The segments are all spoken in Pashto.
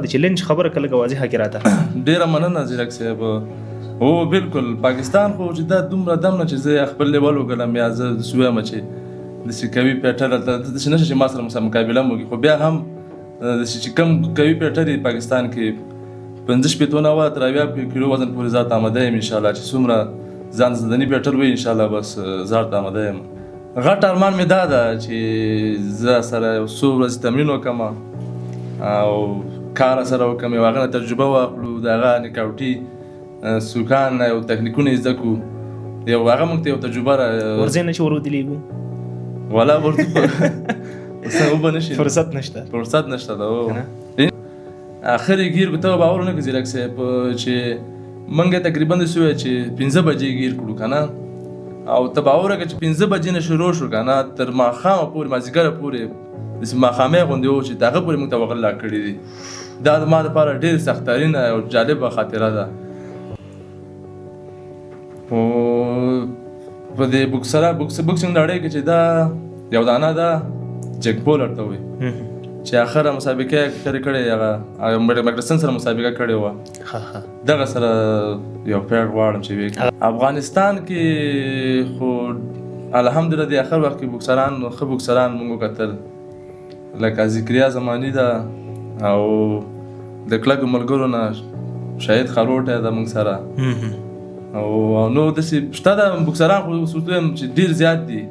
د چیلنج خبره کله واضحه کې راته ډیره مننه زیرک صاحب. او بالکل پاکستان خو چې دا دومره دم نه چې زه خپل لیول وګڼم یا زه سویم چې داسې قوي پیټر داسې نشته چې ما سره مقابله وکړي، خو بیا هم داسې چې کوم قوي پیټر یې پاکستان کې 15 تر 80 کیلو وزن پورې ذات آماده یم انشاءالله، چې څومره ځان زدني پیټر وي انشاءالله بس ذات آماده یم. غټ ارمان مې دا ده چې زه سره یو څو ورځې تمرین وکړم او کار سره وکړم، یو هغه نه تجربه واخلو، د هغه نکاوټي سوکان یو تکنیکونه زده کړو، یو هغه موږ ته یو تجربه ورځې نه چې ورودلیږو ولا ورته فرصت نشته دا اخر گیر کو ته باور نه کوي زیرک صاحب چې منګه تقریبا د سوې چې 15 بجې گیر کړو کنه، او ته باور کوي چې 15 بجې نه شروع شو کنه تر ماښام پورې مازیګر پورې د ماښامې غونډې و چې دغه پورې موږ ته وغلا کړی دي. دا د ما لپاره ډېر سخترینه او جالبه خاطره ده. او په دې بوکسینګ نړۍ کې چې دا یو دانه ده جک پول ورته وي چې اخره مسابقه کړې هغه مګرسن سره مسابقه کړې وه، دغه سره یو پیړ غواړم چې وي. افغانستان کې خو الحمدلله د اخر وخت کې بوکسران ښه بوکسران موږ وکتل، لکه ذکریا زماني ده او د کلکو ملګرو نه شهید خروټی ده موږ سره، او نو داسې شته د بوکسران خو صورتونه چې ډېر زیات دي،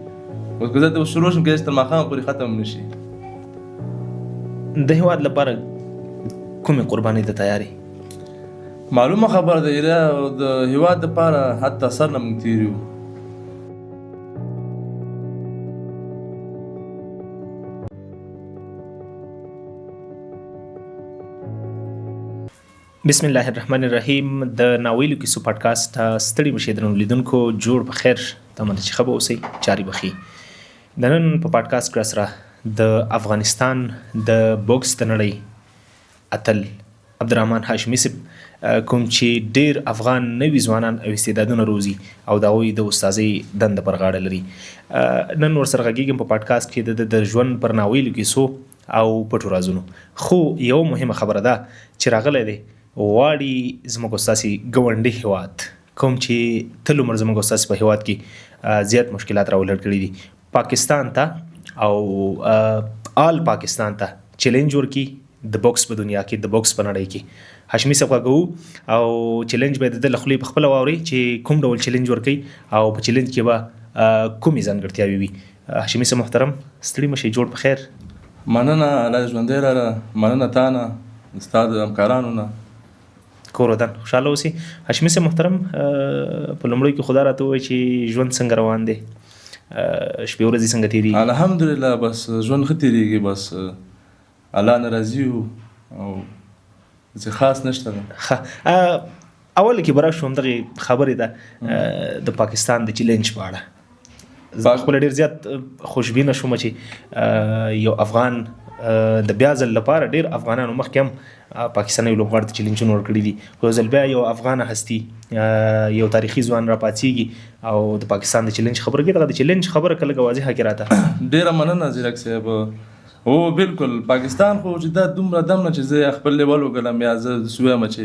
اوس که زه ته شروع شم کېدای شي تر ماښامه پورې ختم نه شي. د هېواد لپاره کومې قربانۍ ته تیارې؟ معلومه خبره ده ایره د هېواد دپاره حتی سر نه موږ تېر یو. بسم الله الرحمن الرحیم. د ناویلو کیسو پادکاسټ ستړي مشئ درنو لیدونکو، جوړ په خیر تمنه چې ښه به اوسئ، جاري بخي. د نن په پادکاسټ کې سره د افغانستان د بوکس د نړۍ اتل عبدالرحمن هاشمي صاحب کوم چې ډیر افغان نوي ځوانان او استعدادونه روزي او د هغوی د استادۍ دنده پر غاړه لري. نن ورسره غږیږم په پادکاسټ کې د ژوند پر ناویلو کیسو او پټو رازونو. خو یو مهمه خبره ده چې راغلی دی واړي زموږ ستاسې ګاونډي هېواد کوم چې تل عمر زموږ ستاسې په هېواد کې زیات مشکلات راولړ کړي دي، پاکستان ته او آل پاکستان ته چیلنج ورکړي د بوکس په دنیا کې، د بوکس په نړۍ کې. هاشمي صاحب غږو او چیلنج به د خپلې په خپله واوري چې کوم ډول چیلنج ورکړي او په چیلنج کې به کومې ځانګړتیاوې وي. هاشمي صاحب محترم ستړي مشئ، جوړ په خیر. مننه الله ژوندی لره، مننه تا نه ستا د همکارانو نه، کور ودان خوشحاله اوسئ. هاشمي صاحب محترم په لومړیو کې خدا راته ووایي چې ژوند څنګه روان دی، شپې ورځې څنګه تېرېږي؟ الحمدلله بس ژوند ښه تېرېږي، بس الله نه راضي یو او څه خاص نشته ده. اول کې به راشو همدغې خبرې ده د پاکستان د چیلنج په اړه. زه خپله ډېر زیات خوشبینه شوم چې یو افغان د بیا ځل لپاره ډېر افغانانو مخکې هم پاکستاني لوبغاړو ته چیلنجونه ورکړي دي، خو ځل بیا یو افغانه هستي یو تاریخي ځوان راپاڅېږي او د پاکستان د چیلنج خبره کوي. دغه د چیلنج خبره کله واضحه کې راته ډېره مننه زیرک صاحب. او بالکل پاکستان خو چې دا دومره دم نه چې زه خپل لیول وګڼم یا زه سویم چې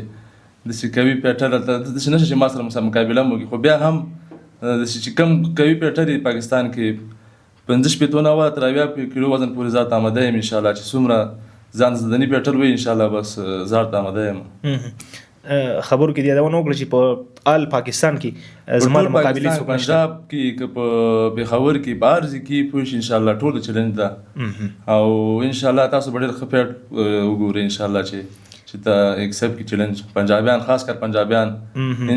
داسې قوي پیټر داسې نشته چې ما سره مقابله وکړي، خو بیا هم داسې چې کوم قوي پیټر یې پاکستان کې 15 تر 80 کیلو وزن پورې ذات آماده یم انشاءالله، چې څومره ځان زدني پیټر وي انشاءالله بس ذات آماده یم. خبرو کې یادونه وکړه چې په آل پاکستان کې زما د مقابلې څوک نشته، پنجاب کې که په پېښور کې په هر ځای کې پوه شي انشاءالله ټول د چیلنج ده، او انشاءالله تاسو به ډېر ښه پیټ وګورئ انشاءالله چې ته ایکسپټ کړي چیلنج. پنجابیان خاص کر پنجابیان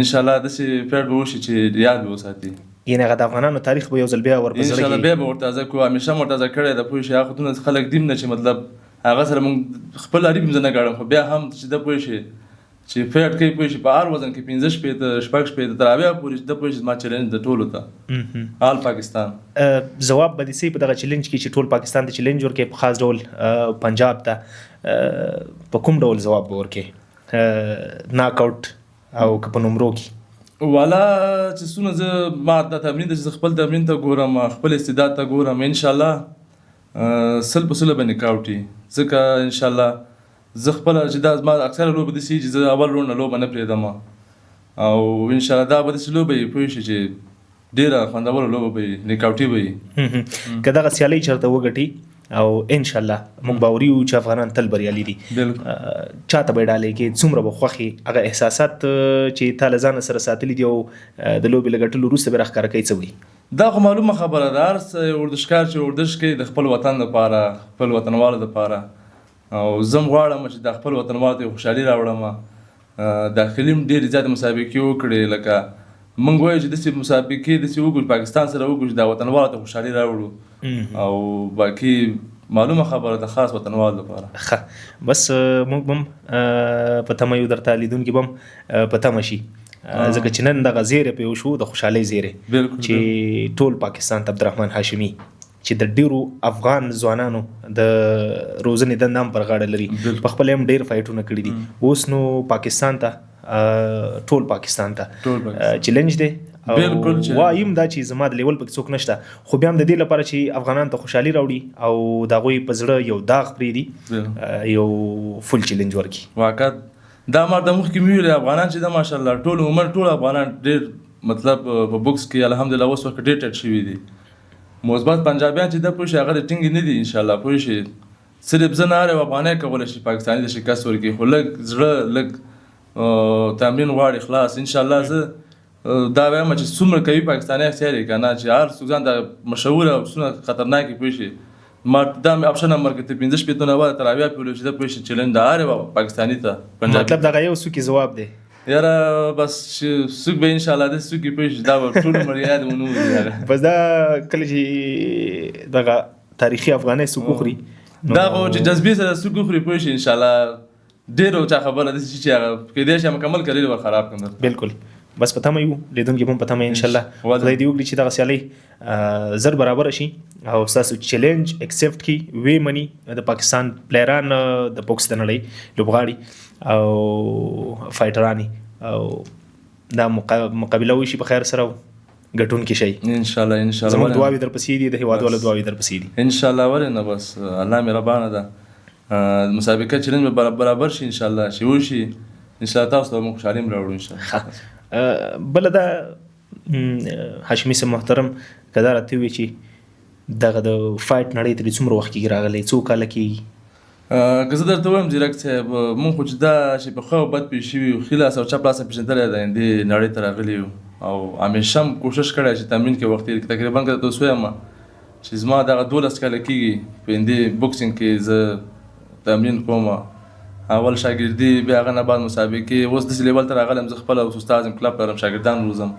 انشاءالله داسې پیټ به وشي چې یاد به وساتي. یعنې هغه د افغانانو تاریخ به یو ځل بیا ورپسې انشاءالله بیا به ورته تازه کړو، همیشه مو تازه کړی ده. پوه شي هغه خطونه خلک دیم نه چې مطلب هغه سره موږ خپل اړیک زه نه ګاڼم، خو بیا هم چې ده پوه شي چې فیټ کوي، پوه شي په هر وزن کې 15 شپېته شپږ شپېته تر 80 پورې چې ده پوه شي زما چیلنج د ټولو ته آل پاکستان. ځواب به دې صحیح په دغه چیلنج کې چې ټول پاکستان ته چیلنج ورکوي، په خاص ډول پنجاب ته په کوم ډول ځواب به ورکوي، ناک آوټ او که په نمرو کې؟ والا چې څونه زه ما دا تمرین ده چې زه خپل تمرین ته ګورم، خپل استعداد ته ګورم، انشاءالله 100% به نکاوټ وي، ځکه انشاءالله زه خپل چې دا زما اکثره لوبه داسې چې زه اول راوند نه لوبه نه پرېږدم او انشاءالله دا به داسې لوبه وي پوه شي چې ډېره خوندوره لوبه به وي نکاوټي به وي. که دغه سیالۍ چېرته وګټي او انشاءالله موږ باوري یو چې افغانان تل بریالي دي. چاته به یې ډالۍ کې څومره به خوښې هغه احساسات چې تا له ځانه سره ساتلي دي او د لوبې له ګټلو وروسته به راښکاره کوي څه وایي؟ دا خو معلومه خبره ده، هر ورزشکار چې ورزش کوي د خپل وطن لپاره خپل وطنوالو لپاره او زه هم غواړم چې د خپل وطنوالو ته خوشحالي راوړم. داخلي هم ډېرې زیاتې مسابقې وکړې لکه موږ وایو چې داسې مسابقې داسې وکړو پاکستان سره وکړو چې دا وطنوالو ته خوشحالي راوړو او باقي معلومه خبره ده خاص وطنوالو لپاره. ښه بس موږ به هم په تمه یو درته لیدونکي به هم په تمه شي ځکه چې نن دغه زیری په یو شو د خوشحالۍ زیری چې ټول پاکستان ته عبدالرحمن هاشمي چې د ډیرو افغان ځوانانو د روزنې دنده هم پر غاړه لري په خپل هم ډیر فایټونه کړي دي اوس نو پاکستان ته ټول پاکستان ته چیلنج دی او وایم دا چې زما د لیول پکې څوک نشته خو بیا هم د دې لپاره چې افغانان ته خوشحالي راوړي او د هغوی په زړه یو داغ پرېږدي یو فل چیلنج ورکړي. واقعا دا ما د مخکې مې ویلي افغانان چې دا ماشاءالله ټول عموما ټول افغانان ډېر مطلب په بوکس کې الحمدلله اوس وخت ډېر ټیټ شوي دي. مثبت پنجابیان چې دا پوه شي هغه د ټینګې نه دي انشاءالله پوه شي صرف زه نه هر یو افغانی کولی شي پاکستاني د شکست ورکړي خو لږ زړه لږ تمرین غواړي خلاص انشاءالله. زه دا وایم چې څومره قوي پاکستاني اختیار یې که نه چې هر څوک ځان د مشهوره او څومره خطرناکې پوه شي ما دا مې اپشن هم ورکړی 15 شپېته نه بعد تر اویا پورې چې دا پوه شي چیلنج د هر یو پاکستاني ته مطلب دغه یو څوکي ځواب دی یاره بس چې څوک به انشاءالله داسې څوکي پوه شي دا به ټول عمر یاد ونه وي. بس دا کله چې دغه تاریخي افغانۍ څوک وخوري دا خو چې جذبې سره څوک وخوري پوه شي انشاءالله ډېر چا خبره داسې چې هغه کېدای شي مکمل کریډ ور خراب کړم. بالکل بس په تمه یو لیدونکي هم په تمه انشاءالله خدای دې وکړي چې دغه سیالۍ زر برابره شي او ستاسو چیلنج اکسپټ کړي وی مني د پاکستان پلیران د بوکس د نړۍ لوبغاړي او فایټرانی او دا مقابله وشي په خیر سره ګټونکي شي انشاءالله. انشاءالله زموږ دعاوې درپسې دي د هیوادوالو دعاوې درپسې دي انشاءالله. ولې نه بس الله مهربانه ده مسابقه چیلنج به برابر شي انشاءالله چې وشي انشاءالله تاسو ته موږ خوشحالي هم راوړو انشاءالله. بله دا هاشمي صاحب محترم که دا راته ووایي چې دغه د فایټ نړۍ ته دې څومره وخت کېږي راغلی څو کاله کېږي؟ که زه درته وایم ځیرک صاحب مونږ خو چې دا چې په ښه او بد پېښ شوي یو ښي لاس او چپ لاسه پېژندلی د هندي نړۍ ته راغلي یو او همیشه هم کوشش کړی چې تمرین کې وخت تېر کړي. تقریبا که درته اوس وایم چې زما دغه 12 کاله کېږي په هندي بوکسینګ کې زه تمرین کوم اول شاګردي بیا هغه نه بعد مسابقې اوس داسې لیول ته راغلی یم زه خپله اوس استاد یم کلب لرم شاګردان روزم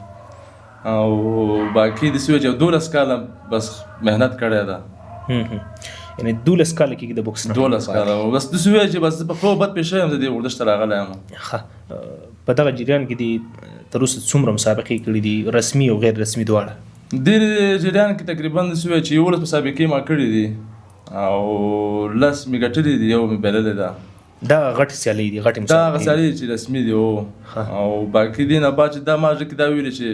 او باقي داسې وایي چې 12 کاله بس محنت کړی ده یعنی 12 کاله کېږي د بوکس 12 کاله بس داسې وایي چې بس په ښه بد پېښه یم زه دې ورزش ته راغلی یم. ښه په دغه جریان کې دې تر اوسه څومره مسابقې کړي دي رسمي او غیر رسمي دواړه؟ دې جریان کې تقریبا داسې وایي چې 11 مسابقې ما کړي دي او 10 مې ګټلې دي یو مې بایللې ده. دا غټ سیالۍ دي غټ مسابقې دا هغه سیالۍ چې رسمي دي او باقي دې نه بعد چې دا ما ځکه دا ویلي چې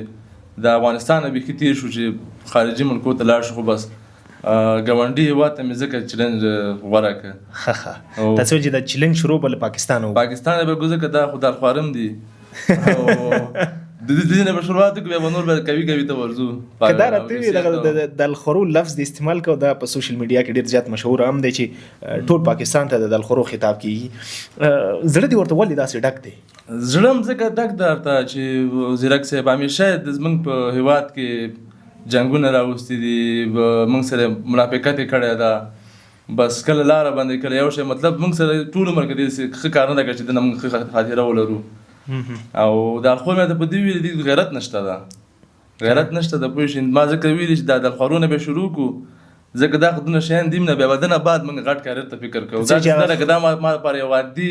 د افغانستان نه بیخي تېر شو چې خارجي ملکو ته لاړ شو خو بس ګاونډي هېواد ته مې ځکه چیلنج غوره کړه. تاسو چې دا چیلنج شروع به له پاکستان و پاکستان به ځکه دا خو دارخوارم دي د دې نه به شروعات وکړو بیا به نور به کوي ته ورځو. که دا راته وي دغه د الخرو لفظ د استعمال کو دا په سوشل میډیا کې ډېر زیات مشهور هم دی چې ټول پاکستان ته د الخرو خطاب کیږي. زړه دې ورته ولې داسې ډک دی؟ زړه م ځکه ډک دی ورته چې زیرک صاحب همیشه زموږ په هېواد کې جنګونه راوستي دي موږ سره منافقت یې کړی ده بس کله لاره باندې کله یو شی مطلب موږ سره ټول عمر کې داسې ښه کار نه ده کړی چې دنه موږ ښه خاطره ولرو او د الخور مې ته په دې ویلي دي غیرت نشته ده غیرت نشته ده پوه شئ ما ځکه ویلي چې دا د الخورونه به شروع کړو ځکه دا خو دونه شیان دي نه بیا به دنه بعد موږ غټ کاریر ته فکر کوو دا چې لکه دا ما لپاره یو عادي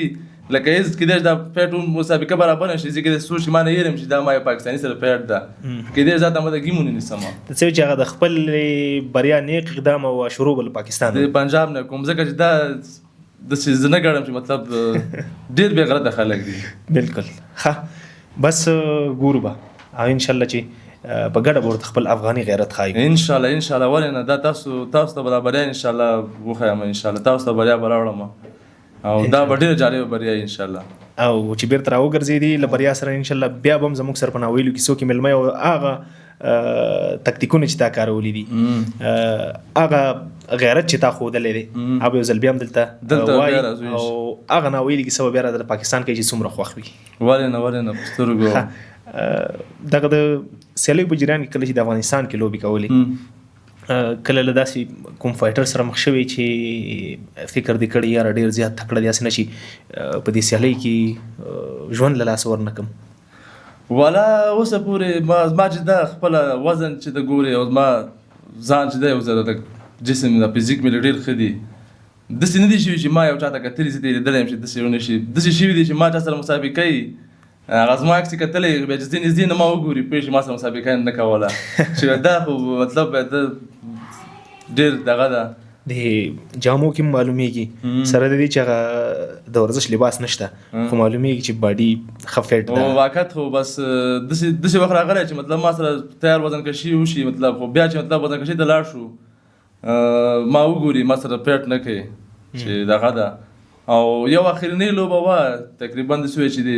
لکه هېڅ کېدای شي دا فیټ مسابقه برابر نه شي زه کېدای سوچ ما نه هېرم چې دا ما یو پاکستاني سره فیټ ده کېدای ځاته ما د ګیم ونیسم ته څه چې هغه د خپل بریا نیک اقدام او شروع بل پاکستان د پنجاب نه کوم ځکه چې دا د څه زه نه ګڼم چې مطلب ډېر بې غیرته خلک دي. بالکل ښه بس ګورو به او انشاءالله چې په ګډه به ورته خپل افغاني غیرت ښایو انشاءالله. انشاءالله ولې نه دا تاسو ته به دا بریا انشاءالله وښیم انشاءالله تاسو ته بریا به راوړم او دا به ډېره جالبه بریا ان شاء الله. او چې بیرته راوګرځېدي له بریا سره ان شاء الله بیا به هم زموږ سره په ناویلو کیسو کې مېلمه او هغه تکتیکونه چې تا کارولي دي هغه غیرت چې تا ښودلی دی هغه یو ځل بیا هم دلته وایي او هغه ناویلي کیسه به بیا د پاکستان کې چې څومره خوښ وي. ولې نه په سترګو. دغه د سیالیو په جریان کې کله چې د افغانستان کې لوبې کولې کله له داسې کوم فایټر سره مخ شوی چې فکر دې کړی یاره ډېر زیات تکړه دی هسې نه چې په دې سیالۍ کې ژوند له لاسه ورنکړم؟ والا اوسه پورې ما چې دا خپله وزن چې د ګورې او زما ځان چې دی یو ځل جسم د فزیک مې ډېر ښه دي داسې نه دي شوي چې ما یو چا ته کتلي زه دې لیدلی یم چې داسې ونه شي داسې شوي دي چې ما چا سره مسابقه یي هغه زما عکس یې کتلی بیا چې نږدې نه ما وګوري پوه شي ما سره مسابقه نه کوله چې دا خو مطلب ډېر دغه ده د جامو کې معلومیږي سره د دې چې هغه د ورزش لباس نشته خو معلومیږي چې باډي ښه فټ ده. واقعیت خو بس داسې وخت راغلی چې مطلب ما سره تیار وزن کشي وشي مطلب خو بیا چې مطلب وزن کشي ته لاړ شو ما وګوري ما سره فټ نه کوي چې دغه ده. او یو اخرنۍ لوبه وه تقریبا داسې وی چې د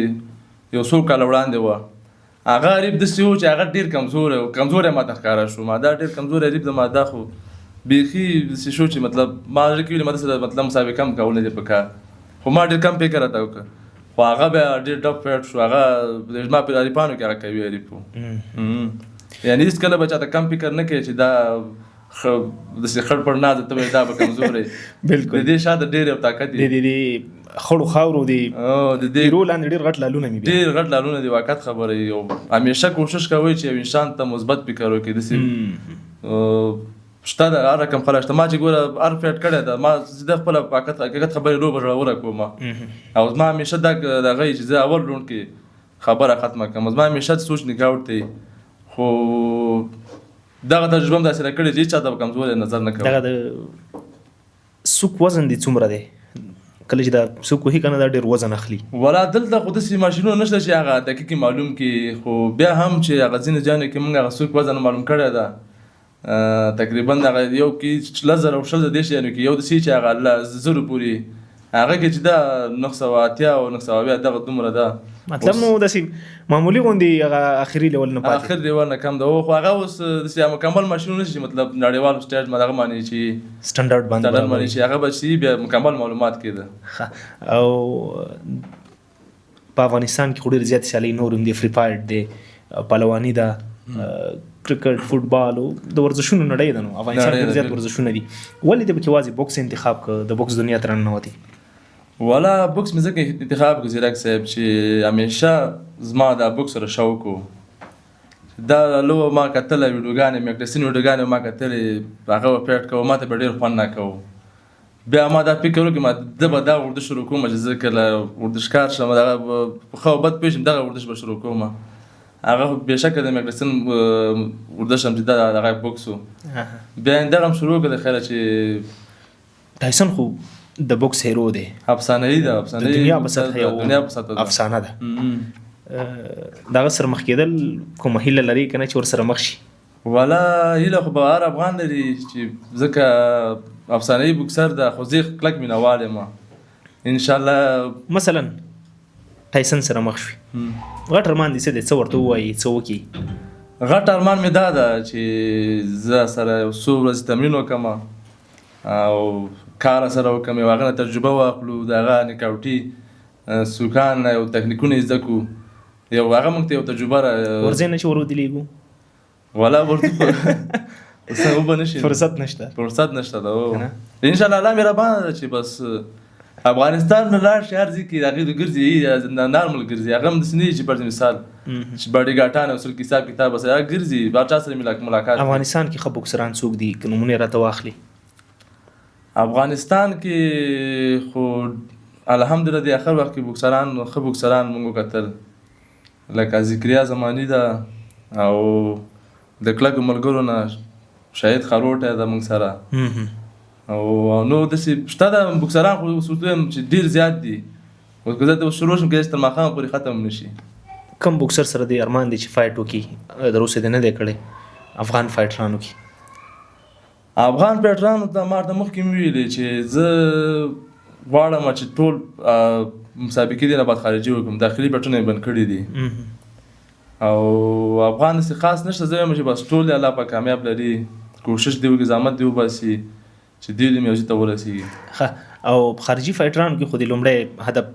یو څو کاله وړاندې وه هغه عریب داسې و چې هغه ډېر کمزوری ما ته ښکاره شو ما دا ډېر کمزوری عریب ده ما دا خو بیخي داسې شو چې مطلب ما زړه کې ویلې ما داسې مطلب مسابقه هم کول نه دي په کار خو ما ډېر کم فکر راته وکړه خو هغه بیا ډېر ډپ فیټ شو هغه زما په عریفانو کې هغه قوي عریف و یعنې هېڅکله به چاته کم فکر نه کوي چې دا داسې خړ پړ ناز ته وایي دا به کمزوری بلکل د دې شاته ډېر یو طاقت دی د خړو خاورو د ایرو لاندې ډېر غټ لالونه مې ډېر غټ لالونه دي واقعیت خبره یو همیشه کوشش کوئ چې یو انسان ته مثبت فکر وکړي داسې شته د هر رقم خلک شته ما چې ګوره هر فیټ کړی ده ما زه خپله حقیقت خبرې روبه ژوره کوم او زما همیشه دغه چې زه اول روڼ کې خبره ختمه کړم زما همیشه سوچ نګاوټ دی خو دغه تجربه هم داسې راکړې چې هېڅ چا ته به کمزوری نظر نه کوم. دغه د سوک وزن دې څومره دی کله چې دا څوک وهي که نه دا ډېر وزن اخلي؟ ولا دلته خو داسې ماشینونه نشته چې هغه دقیقي معلوم کړي خو بیا هم چې هغه ځینې ځایونو کې موږ هغه څوک وزن معلوم کړی ده تقریبا هغه یو کې 10,000 او 10,000 شیانو کې یو داسې چې هغه 10,000 پورې هغه کې چې دا 980 او 920 دغه دومره ده مطلب نو داسې معمولي غوندې هغه اخري لیول نه پاتې اخر لیول نه کم ده خو هغه اوس داسې مکمل ماشینونه نشي مطلب نړیوال سټیج ما دغه معنی چې سټنډرډ باندې چې هغه به شي بیا مکمل معلومات کېده. او په افغانستان کې خو ډېر زیات سیالۍ نور هم دي فری فایټ دی پهلواني ده کرکټ فوټبال او د ورزشونو نړۍ ده نو افغانستان کې زیات ورزشونه دي ولې ته پکې یوازې بوکس انتخاب کړ د بوکس دنیا ته راننوتې؟ والا بوکس مې ځکه انتخاب کړ زیرک صاحب چې همیشه زما د بوکس سره شوق و دا لوبه ما کتله ویډیوګانې مکډسین ویډیوګانې ما کتلې هغه به فیټ کوه ما ته به ډېر خوند ناکوه بیا ما دا فکر وکړم زه به دا ورزش شروع کوم چې زه کله ورزشکار شم دغه ښه او بد پوه شم دغه ورزش به شروع کوم هغه بېشکه د مکډسین ورزش هم چې دغه بوکس و بیا دغه هم شروع کړه د خیره چې ټایسن خو د بوکس هیرو دی افسانه‌ای ده د دنیا په سطحه یو افسانه ده دغه سره مخ کېدل کومه هیله لري که نه چې ورسره مخ شي؟ والا هیله خو به هر افغان لري چې ځکه افسانه‌ای بوکسر ده خو زه کلک مینهوال یم انشاءالله مثلا ټایسن سره مخ شوي غټ ارمان دې څه دی څه ورته ووایي څه وکړي؟ غټ ارمان مې دا ده چې زه سره یو څو ورځې تمرین وکړم او کار سره وکړم یو هغه نه تجربه واخلو د هغه نکاوټي سوکان یو تکنیکونه زده کړو یو هغه موږ ته یو تجربه ورځې نه چې ورودلیږو ولا ورته اوبه نشي فرصت نشته ده انشاءالله الله مهربانه ده چې بس افغانستان نه لاړ شي هر ځای کې هغې د ګرځي نارمل ګرځي هغه هم داسې نه دي چې پر مثال چې باډي ګاټان او سل حساب کتاب بس هغه ګرځي هر چا سره ملاقات. افغانستان کې ښه بوکسران څوک دي که نومونه یې راته واخلي؟ افغانستان کې خو الحمدلله د اخر وخت کې ښه بوکسران موږ وکتل لکه ذکریا زماني ده او د کلکو ملګرو نه شهید خروټی ده موږ سره او نو داسې شته ده بوکسران خو ویم چې ډېر زیات دي اوس که زه ته شروع شم کېدای شي تر ماښامه پورې ختم نه شي. کوم بوکسر سره دې ارمان دی چې فایټ وکړي تر اوسه دې نه دی کړی افغان فایټرانو کې؟ افغان فایټرانو ته ما ورته مخکې مې ویلې چې زه غواړم چې ټول مسابقې دي نه بعد خارجي وکړم، داخلي بټونه یې بند کړي دي او افغان داسې خاص نشته. زه وایم چې بس ټول الله پاک کامیاب لري، کوشش دی وکړي، زحمت دی وباسي چې دې میوزي ته ورسېږي. او خارجي فایټرانو کې خو د لومړی هدف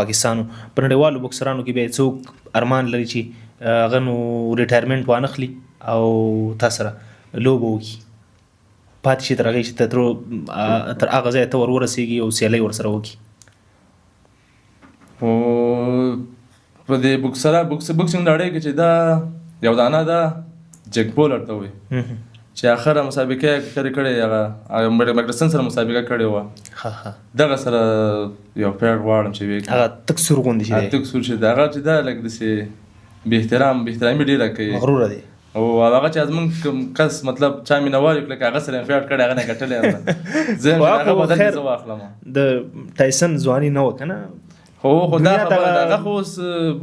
پاکستان په نړیوالو بوکسرانو کې بیا څوک ارمان لري چې هغه نو ریټایرمنټ وانخلي او تا سره لوبه وکړي پاتې شي تر هغې چې تر هغه ځایه ته ورسېږي او سیالۍ ورسره وکړي. خو په دې بوکسینګ نړۍ کې چې دا یو دانه ده جک پول ورته وایي چې اخره مسابقه یې کړې هغه مګرسن سره مسابقه کړې وه، دغه سره یو پیړ غواړم چې وي هغه تک سور غوندې چې دی، تک سور چې دی، هغه چې دا لږ داسې بېاحترامي ډېره کوي، مغروره دی او هغه چې زمونږ کس مطلب چا مینوال وي لکه هغه سره یې فیټ کړی هغه نه ګټلی زه هغه بدل زه واخلم. د ټایسن ځواني نه وه که نه؟ خو دا خبره ده، هغه خو اوس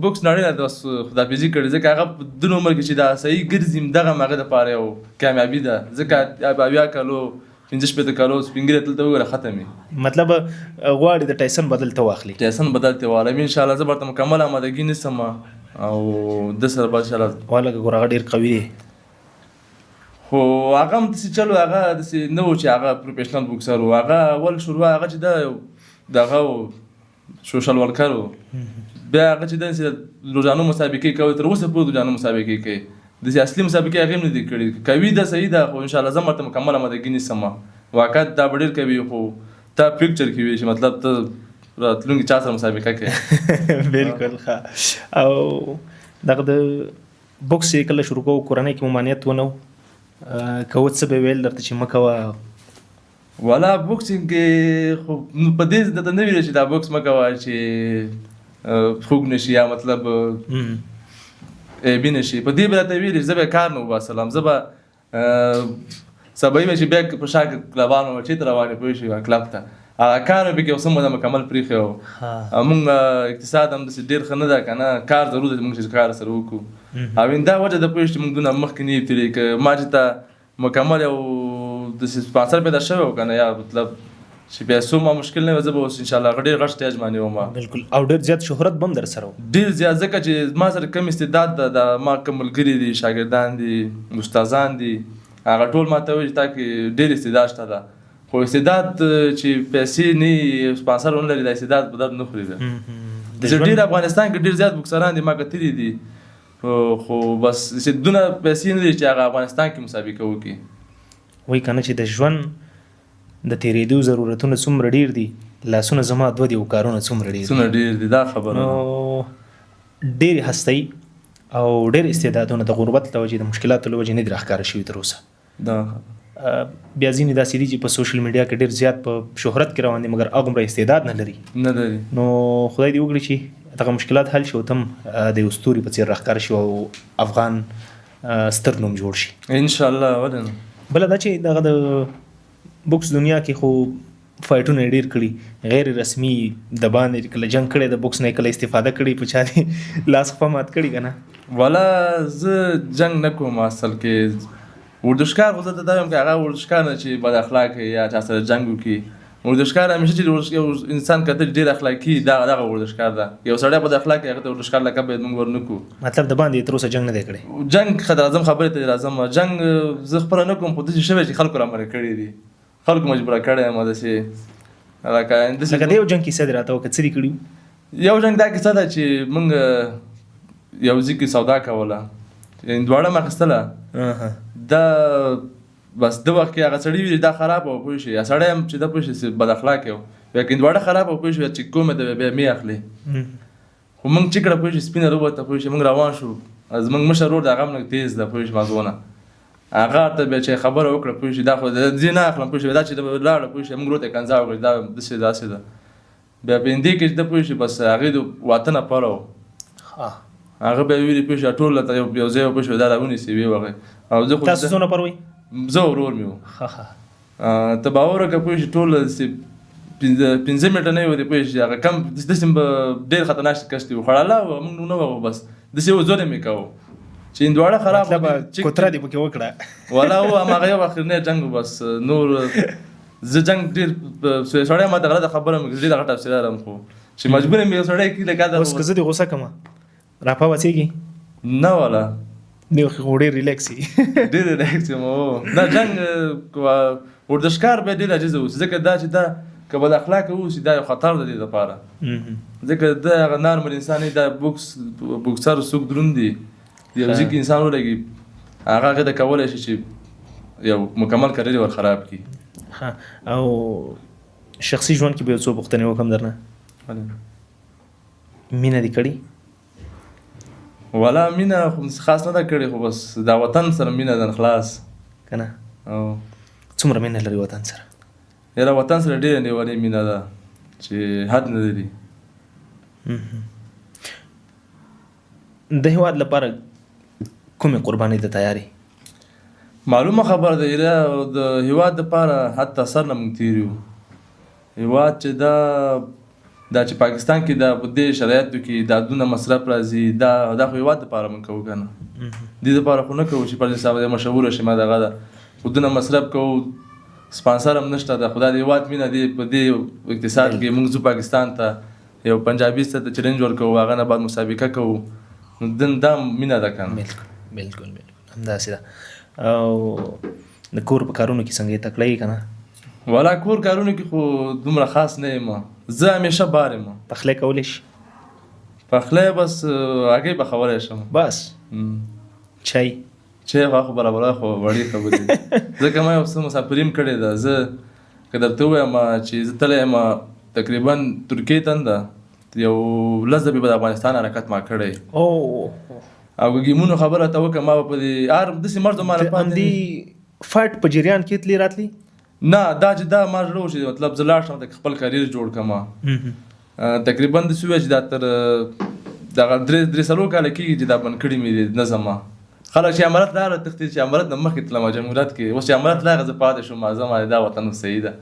بوکس نړۍ نه اوس خداپیزي کړې، ځکه هغه په دونه عمر کې چې دا صحیح ګرځي دغه هم هغه دپاره یو کامیابي ده، ځکه 80 کالو 15 کالو سپین ږیری دلته وګوره ختم وي. مطلب غواړي د ټایسن بدل ته واخلي؟ ټایسن بدل ته واخلم انشاءالله. زه ورته مکمل آمادګي نیسم او د سره به انشاءالله واله که ګوره هغه ډېر قوي دی، خو هغه هم داسې چلو هغه داسې نه و چې هغه پروفیشنل بوکسر و. هغه اول شروع هغه چې دغه سوشل ورکر و، بیا هغه چې داسې روزانو مسابقې کوي، تر اوسه پورې روزانو مسابقې کوي، داسې اصلي مسابقې هغې هم نه دي کړي. کوي ده صحیح ده، خو انشاءالله زه هم ورته مکمل آمادګي نیسم. واقعیت دا به ډېر کوي، خو تا پکچر کې وي چې مطلب ته راتلونکي چا سره مسابقه کوي. بالکل ښه. او دغه د بوکس چې کله شروع کوو کورنۍ کې ممانعت ونه و که څه به ویل درته چې مه کوه؟ والا بوکسینګ کې خو په دې درته نه ویل چې دا بوکس مه کوه چې خوږ نه شي یا مطلب عیبي نه شي، په دې به درته ویل چې زه به کار نه وباسلم، زه به سبا یې چې بیا په شا کلبان وم چېرته روان یې پوه شوې کلب ته هغه کار مې پکې یو څه موده مکمل پرېښی و. مونږ اقتصاد هم داسې ډېر ښه نه ده که نه، کار ضرور ده چې مونږ چې کار سره وکړو او دا وجه ده پوه چې مونږ دونه مخکې نه یو تللي. که ما چې ته مکمل یو داسې سپانسر پیدا شوی و که نه، یا مطلب چې پیسو ما مشکل نه وي، زه به اوس انشاءالله هغه ډېر غټ سټیج باندې وم. بالکل. او ډېر زیات شهرت به هم در سره و؟ ډېر زیات، ځکه چې ما سره کم استعداد ده، ما کم ملګري دي، شاګردان دي، استادان دي، هغه ټول ما ته وایي چې تا کې ډېر استعداد شته ده، خو استعداد چې پیسې نه وي سپانسر ونه لري، دا استعداد په درد نه خوري ده. ډېر افغانستان کې ډېر زیات بوکسران دي ما کتلي دي، خو بس دونه پیسې نه دي چې هغه افغانستان کې مسابقه وکړي. وایي که نه چې د ژوند د تېرېدو ضرورتونه څومره ډېر دي، لاسونه زما دوه دي او کارونه څومره ډېر دي. دا خبره نو ډېرې هستۍ او ډېر استعدادونه د غربت له وجې د مشکلاتو له وجې نه دي راښکاره شوي تر اوسه. بیا ځینې داسې دي چې په سوشل میډیا کې ډېر زیات په شهرت کې روان دي مګر هغومره استعداد نه لري. نو خدای دې وکړي چې دغه مشکلات حل شي او ته هم د یو ستوري په څېر راښکاره شي او افغان ستر نوم جوړ شي انشاءالله. ولې نه؟ بله دا چې دغه د بوکس دنیا کې خو فایټونه یې ډېر کړي، غیر رسمي د باندې کله جنګ کړی د بوکس نه کله استفاده کړې، په چا دې لاس خفه مات کړي که نه؟ والا زه جنګ نه کوم اصل کې، ورزشکار خو زه ته دا وایم که هغه ورزشکار نه چې بد اخلاقه یا چا سره جنګ وکړي. ورزشکار همیشه چې یو انسان کته ډېر اخلاقي دغه ورزشکار ده. یو سړی بد اخلاقه هغه ته ورزشکار لقب باید موږ ورنکړو. مطلب د باندې تر اوسه جنګ نه دی کړی؟ جنګ خدای اعظم خبرې ته راځم، جنګ زه خپله نه کوم، خو داسې شوی چې خلکو رامنع کړي دي، خلکو مجبوره کړی یم داسې لکه د یو جنګ کیسه دې راته وکړه، څه دې کړي؟ یو جنګ دا کیسه ده چې موږ یو ځای کې سودا کوله، یعنې دواړه مې اخیستله، دا بس د وخت کې هغه سړي وي دا خراب و پوه شي، یا سړی هم چې دا پوه شي بد اخلاقه و، بیا که دواړه خراب و پوه شي چې کومه ده بیا مې اخلي. خو موږ چې کړه پوه شي سپینه روبوته پوه شي، موږ روان شو، زموږ مشر ورور د هغه هم لږ تېز ده پوه شي مازونه، هغه ته بیا چې خبره وکړه پوه شي دا خو زه نه اخلم پوه شي، دا چې لاړه پوه شي موږ ورته کنځا وکړه دا داسې ده. بیا په هندي کې چې ده پوه شي بس هغې د واته نه پاره و، هغه بیا ویلي پوه شي ټول ته یو ځای پوه شي دا راونیسي ویې وغې. او زه خو تاسو څونه پر وئ؟ زه ورور مې و. ته باور وکړه پوه شي ټول 15 منټه نه وي پوه شي، هغه کم داسې ډېر خطرناک شکست و، خړاله و موږ نه وو، بس داسې و زور یې مې کوو چې هندواړه خراب کوتره دې پکې وکړه. والا و هماغه یو اخرنی جنګ و، بس نور زه جنگ ډېر سړی ما ته غلطه خبره مې ډېره غټه حوصله لرم خو چې مجبور یم یو سړی کي لکه دا اوس که زه دې غوسه کړم راپه وڅېږي نه والا دی خو ډېر ریلیکس وي ډېر ریلیکس یم دا جنګ ورزشکار باید ډېر عاجزه اوسي ځکه دا چې دا که بد اخلاقه اوسي دا یو خطر د دې دپاره ځکه دا هغه نارمل انسان دی دا بوکسر څوک دروند دي یو ځای کې انسان ولګي هغه هغې ته کولی شي چې یو مکمل کریر ور خراب کړي او شخصي ژوند کې به یو څو پوښتنې وکړم درنه مینه دې کړې والا مینه خو خاص نه ده کړې خو بس دا وطن سره مینه ده خلاص که نه او څومره مینه لري وطن سره یاره وطن سره ډېره لیونۍ مینه ده چې حد نه لري د هېواد لپاره کومې قربانۍ ته تیارې معلومه خبره ده یاره د هېواد دپاره حتی سر نه موږ تېر یو هېواد چې دا چې پاکستان کې دا په دې شرایطو کې دا دونه مصرف راځي دا خو هېواد دپاره موږ کوو که نه دې دپاره خو نه کوو چې پر حساب مشهوره شي ما دغه ده خو دونه مصرف کوو سپانسر هم نشته ده خو دا د هېواد مینه دی په دې اقتصاد کې موږ ځو پاکستان ته یو پنجابي ته چلنج ورکوو هغه نه بعد مسابقه کوو نو دا مینه ده که نه بلکل همداسې ده او د کور په کارونو کې څنګه یې تکړه یې که نه والا کور کارونو کې خو دومره خاص نه یم زه همیشه بار یم پخلی کولی شي پخلی بس هګۍ پخولی شم بس چای هغه خو برابره خو وړې خبرې ځکه ما یو څه مسافري هم کړې ده زه که درته ووایم چې زه تللی یم تقریبا ترکیې تنده یو 10 ځلې به د افغانستان حرکت ما کړی او که ګیمونو خبره ته وکړم ما به په دې داسې مرز ما نه پاتې همدې فایټ په جریان کې تلې راتلې نه دا چې دا ما زړه وشي مطلب زه لاړ شم خپل کریر جوړ کړم تقریبا داسې ووایه چې دا تر دغه 3 کاله کېږي چې دا بند کړي مې دي نظم خلک چې امارت راغله تښتېد چې امارت نه مخکې تلم جمهوریت کې اوس چې امارت راغله زه پاتې شوم زه ما دا وطن صحیح ده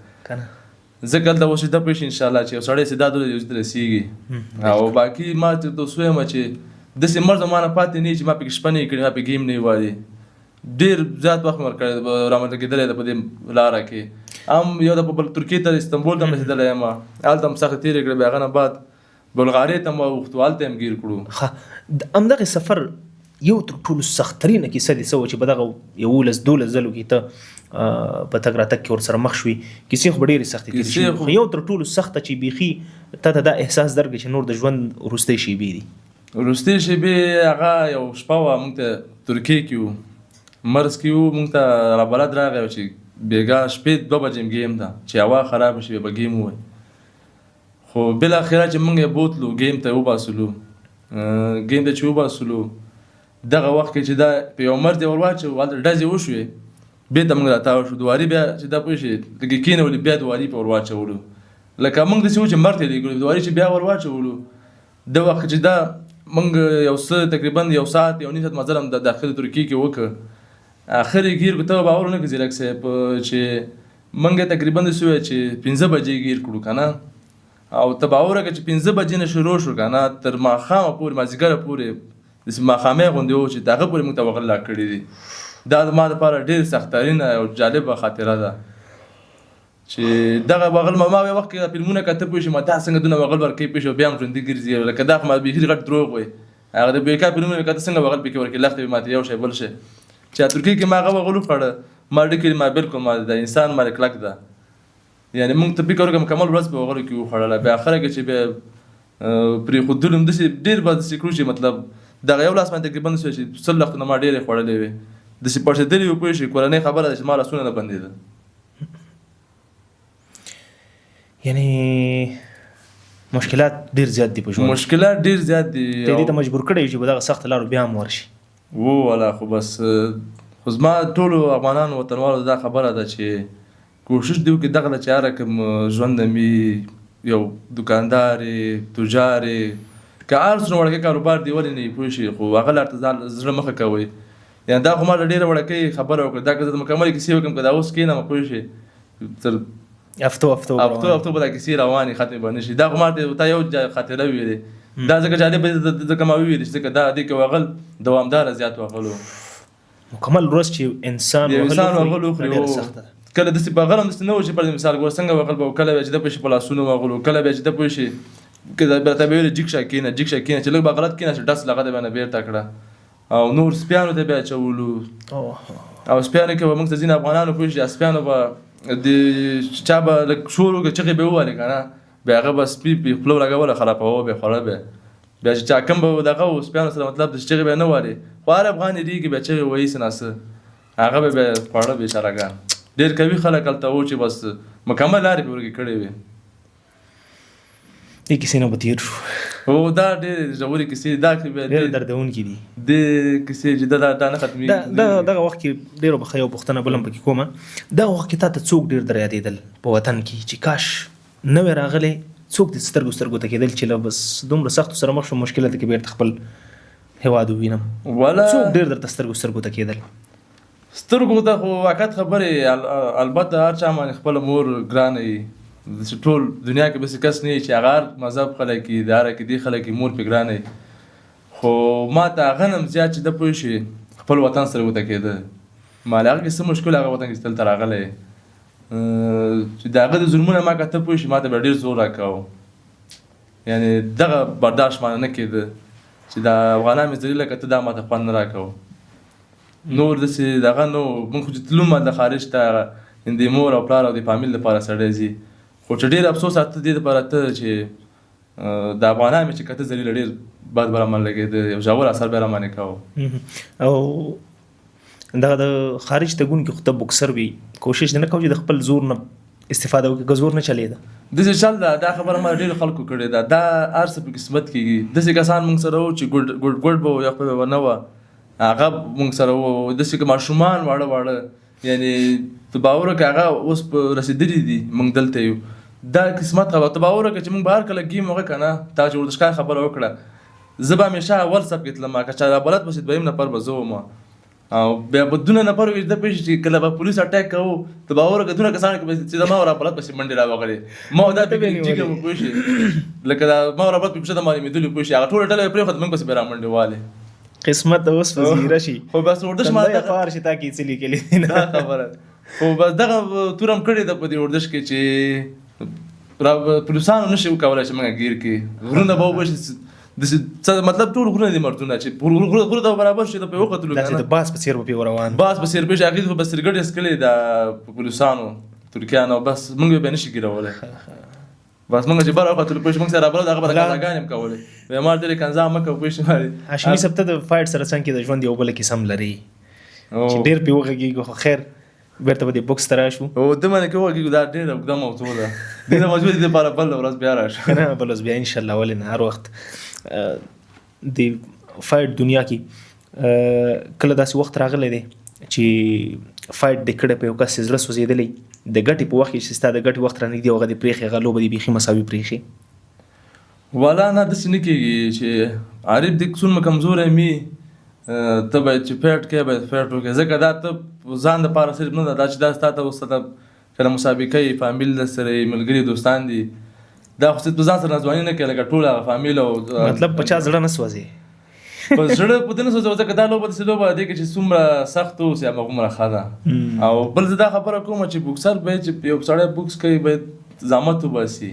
ځکه دلته اوسېده پوه شي انشاءالله چې یو سړی چې دا یو ځای ته رسېږي او باقي ما ته اوس ووایم چې داسې مرز ما نه پاتې نه چې ما پکې شپه نه یې کړې ما پکې ګیم نه یې وادي ډېر زیات وخت مې ورکړی رامنځته کېدلی ده په دې لاره کې هم یو د ترکیې ته استنبول ته هم رسېدلی یم هلته هم سخته تېرې کړې بیا هغه نه بعد بلغارۍ ته هم واوښتو هلته هم ګیر کړو همدغې سفر یو تر ټولو سختترینه کیسه دې څه وه چې په دغه 11-12 ځلو کې ته په تګ راتګ کې ورسره مخ شوې کیسې خو به ډېرې سختې تېرې شوي خو یو تر ټولو سخته چې بیخي تا ته دا احساس درکړي چې نور د ژوند وروستۍ شېبې دي وروستۍ شېبې هغه یو شپه وه موږ ته ترکیې کې وو مرز کې وو موږ ته رابلد راغی چې بېګا شپې 2 بجې ګیم ته چې هوا خرابه شي به ګیم ووایي خو بالاخره چې موږ یې بوتلو ګیم ته وباسلو ګیم ته چې وباسلو دغه وخت کې چې دا په یو مرد یې ور واچوو هلته ډزې وشوې بېرته موږ راتاو شو دواري بیا چې دا پوه شي لږ کېنولې بیا دواري په ور واچولو لکه موږ داسې وو چې مرد یې لېږلو دواري چې بیا ور واچولو د وخت چې دا موږ یو څه تقریبا 1 ساعت 1.5 ساعت مزل هم د داخل ترکیې کې وکړ اخر یې ګیر کړو ته باور نه کړې زیرک صاحب چې موږ تقریبا داسې ووایه چې 5 بجې ګیر کړو که نه او ته باور وکړه چې 5 بجې نه شروع شو که نه تر ماښامه پورې مازدیګره پورې داسې ماښامۍ غوندې و چې د هغه پورې موږ ته وغلا کړي دي دا زما دپاره ډېر سختترینه او جالبه خاطره ده چې دغه بغل ما وخت کې فلمونه کته پوه شي ما دا څنګه دونه بغل ورکوي پوه شي بیا هم ژوندي ګرځي لکه دا خو ما بیخي غټ دروغ وایي هغه د بیکا فلمونه کته څنګه بغل پکې ورکوي لښتې به ماته یو شی بل شی چې ترکیې کې ما هغه بغل وخوړه ما ډکې ما بلکل ما د انسان ما کلک ده یعنی موږ ته فکر وکړم کمل ورځ په بغلو کې وخوړله بیا اخره کې چې بیا پرېښودلو هم داسې ډېر به داسې کړو چې مطلب دغه یو لاس باندې تقریبا داسې چې 100 وختونه ما ډېرې خوړلې وې داسې پړسېدلې وې پوه شي کورنۍ خبره ده چې ما لاسونه نه بندېده یعنی مشکلات ډېر زیات دي په ژوند مشکلات ډېر زیات دي ته دې ته مجبور کړی چې په دغه سخته لارو بیا هم ورشي والا خو بس خو زما ټولو افغانانو وطنوالو دا خبره ده چې کوشش دې وکړي دغه چې هر کوم ژوند مې یو دکاندار تجار که هر څومره وړوکی کاروبار دی ولې نه پوه شي خو هغه لار ته ځان زړه مخه کوئ یعنې دا خو ما ډېره وړوکی خبره وکړه دا که زه د مکملې کیسې وکړم که دا اوس کښېنم پوه شي تر هفتو به دا کیسې روانې ختمې به نه شي دا خو ما تا یو خاطره ویلې دا ځکه جالبه ځکه ما وویلې چې ځکه دا دې کې وغل دوامداره زیات وغلو مکمل ورځ چې انسان وغل وخوري کله داسې په غلم داسې نه و چې پر مثال ګور څنګه وغل به کله به چې د پوه شي په لاسونو وغلو کله به چې د پوه شي که درته به ویل جګ شه کېنه چې لږ به غلط کېنه چې ډس لغه د باندې بیرته کړه او نور سپیانو ته بیا اچولو او سپیانو کې به موږ ته ځینې افغانانو پوه شي سپیانو به د چا به لږ شور وکړي چغې به ووهلې که نه بیا هغه به سپي په خوله ولګوله خرابوه به خوړه به بیا چې چا کم به دغه و سپیانو سره مطلب د چغې به نه وهلې خو هر افغان یېرېږي بیا چغې وهي څه ناسه هغه به بیا خوړه بېچارهګان ډېر قوي خلک هلته وو چې بس مکمل لارې پې ورکې کړې وې دې کیسې نه به تېر شو او دا ډېرې ژورې کیسې دا ډېر دردونکي دي دې کیسې چې دا نه ختمېږي دغه وخت کې ډېرو به ښه یو پوښتنه بل هم پکې کومه دغه وخت کې تا ته څوک ډېر در یادېدل په وطن کې چې کاش نه وې راغلی څوک دې سترګو ته کېدل چې بس دومره سختو سره مخ شو مشکلات کې بېرته خپل هېواد ووینم څوک ډېر درته سترګو ته کېدل سترګو ته خو واقعیت خبرې البته هر چا باندې خپله مور ګرانه وي ټول دنیا کې بس کس نه چې هغه هر مذهب خلک دي د هر عقیدې خلک مور پې ګرانه وي خو ما ته هغه نه زیات چې د پوه شي خپل وطن سره ورته کېده ما له هغه کې څه مشکل هغه وطن کې چې دلته راغلی چې د هغه د ظلمونه ما که ته پوه شي ما ته به ډېر زور راکاوه یعنې دغه برداشت مانه نه کېده چې د افغانان مې ذلیله که ته دا ما ته خوند نه راکوه نور داسې دغه نو موږ خو چې تلو ما د خارج ته د مور او پلار او د فامیل لپاره سړی ځي خو چې ډېر افسوس ته دې لپاره ته چې د افغانان مې چې که ته ذلیله ډېر بد به رامن لګېده یو ژور اثر به یې رامانې کوه او دغه د خارج ته ګون کې خو ته بوکسر وي کوشش نه کوي چې د خپل زور نه استفاده وکړي که زور نه چلېده داسې چل ده دا خبره ما ډېرو خلکو کړې ده دا هر څه په قسمت کېږي داسې کسان موږ سره وو چې ګوډ به وو یا خپل به نه وه هغه موږ سره وو داسې که ماشومان واړه یعنې ته باور وکړه هغه اوس په رسېدلي دي موږ دلته یو دا قسمت خبره ته باور وکړه چې موږ به هر کله ګیم وکړه که نه تا چې ورزشکار خبره وکړه زه به همیشه اول صف کې تلم که چا رابلد پسې دویم نفر به زه وم او بیا به دونه نفر وي د پوهېږي چې کله به پولیس اټیک کوو ته باور وکړه دونه کسان چې زما رابلد پسې منډې راوغلې ما دا ټیکه مو پوه شي لکه دا ما رابلد پسې د ما لیدلي پوه شي هغه ټوله ډله یې پرېښوده موږ پسې به رامنډې والې قسمت اوس وزیره شي خو بس ورزش ما ته خوار شي تا کې څه لیکلي دا خبره خو بس دغه تورم کړې ده په دې ورزش کې چې پولیسانو نشي وکولی چې موږ ګیر کړي غرونه به وبشي مطلب ټول غرونه دي مردونه چې غره ته برابر شي ته پرې وختلو داسې د باس په څېر به پرې روان باس په څېر پېښې هغې خو بس سرګډ یې څکلې ده پولیسانو ترکیانو بس موږ به نشي ګیرولی بس موږ چې بره وختلو پوه شي موږ سره رابلد هغه به د قضاګانې هم کولې وایي ما ډېرې کنځا مه کوه پوه شي هاشمي صاحب ته د فایټ سره څنګ کې د ژوند یو بله کیسه هم لري چې ډېر پرې وغږېږو خو خیر بیرته به د بوکس ته راشو او ده باندې کې وغږېږو دا ډېره اوږده موضوع ده دې نه موضوع دې لپاره بله ورځ بیا راشو که نه بله ورځ بیا انشاءالله ولې نه هر وخت د فایټ دنیا کې کله داسې وخت راغلی دی چې فایټ دې کړی په یو کس زړه سوځېدلی د ګټې په وخت کې چې ستا د ګټې وخت رانږدې هغه دې پرېښي هغه لوبه دې بیخي مساوي پرېښي والا نه داسې نه کېږي چې عارف دې څومره کمزوری مي ته باید چې فایټ کوې باید فایټ وکړې ځکه دا ته ځان دپاره صرف نه ده دا چې دا ستا ته اوس ته کله مسابقه یې فامیل در سره یې ملګري دوستان دي دا خو صرف ځان سره ناځواني نه کوې لکه ټول هغه فامیل او مطلب په چا زړه نه سوځې په زړه په دې نه سوځو ځکه دا لوبه داسې لوبه ده کې چې څومره سخت اوسي هماغومره ښه ده او بل زه دا خبره کوم چې بوکسر باید چې یو سړی بوکس کوي باید زحمت وباسي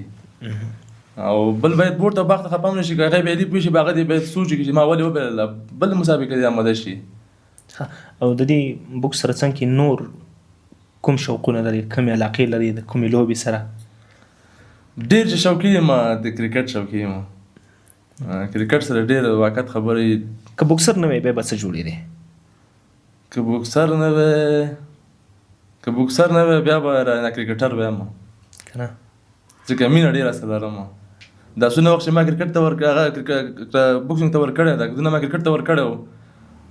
او بل باید بورډ ته باغ ته خپه هم نه شي که هغې باید پوه شي هغه دې باید سوچ وکړي چې ما ولې وبایلله بل مسابقه دې آماده شي او د دې بوکس سره څنګ کې نور کوم شوقونه لري کومې علاقې لري د کومې لوبې سره ډېر چې شوقي یم د کرکټ شوقي یم کرکټ سره ډېر واقعیت خبرې که بوکسر نه وی بیا به څه جوړېدې که بوکسر نه وی که بوکسر نه وی بیا به رانه کرکټر ویم که نه ځکه مینه ډېره سره لرم دا څونه وخت چې ما کرکټ ته هغه بوکسینګ ته ورکړی دا دونه ما کرکټ ته ورکړی و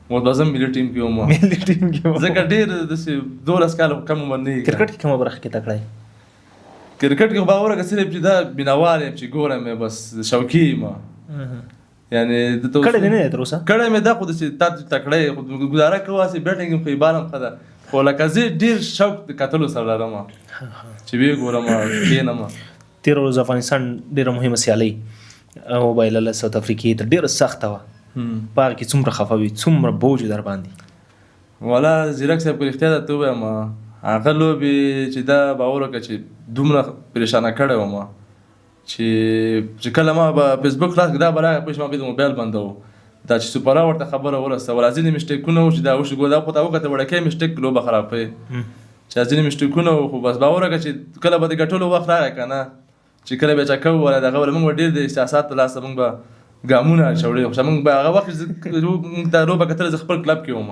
اوس به زه ملي ټیم کې وم ځکه ډېر داسې 12 کاله کم عمر نه کرکټ کې کومه برخه کې تکړه یې کرکټ کې خو باور وکړه صرف چې دا بینوال یم چې ګورم یې بس شوقي یم یعنې کړی دی نه دی تر اوسه کړی مې دا خو داسې تا تکړه یې خو ګزاره کوه هسې بیټینګ یم خو یې بال هم ښه ده خو لکه زه ډېر شوق د کتلو سره لرم چې ویې ګورم کښېنم تېره ورځ افغانستان ډېره مهمه سیالۍ وبایلله ساوت افریقې ته ډېره سخته وه په هغه کې څومره خفه وي څومره بوج در باندې والا زیرک صاحب په رښتیا درته ووایم هغه لوبې چې دا باور وکړه چې دومره پریشانه کړی وم چې کله ما به فیسبوک خلاص کړ دا به راغی پوه ما بیا د موبایل بندوم دا چې سوپرا ورته خبره ورسوله ځینې مسټیکونه وو چې دا وشي دا خو ته وکړه وړکۍ مسټیک لوبه خرابوي چې ځینې مسټیکونه وو خو بس باور وکړه چې کله به د ګټلو وخت راغی که نه چې کله بیا چکه ووله دغه وله موږ به ډېر د احساسات له لاسه موږ به ګامونه اچولې خو موږ به هغه وخت موږ ته لوبه کتله زه خپل کلب کې وم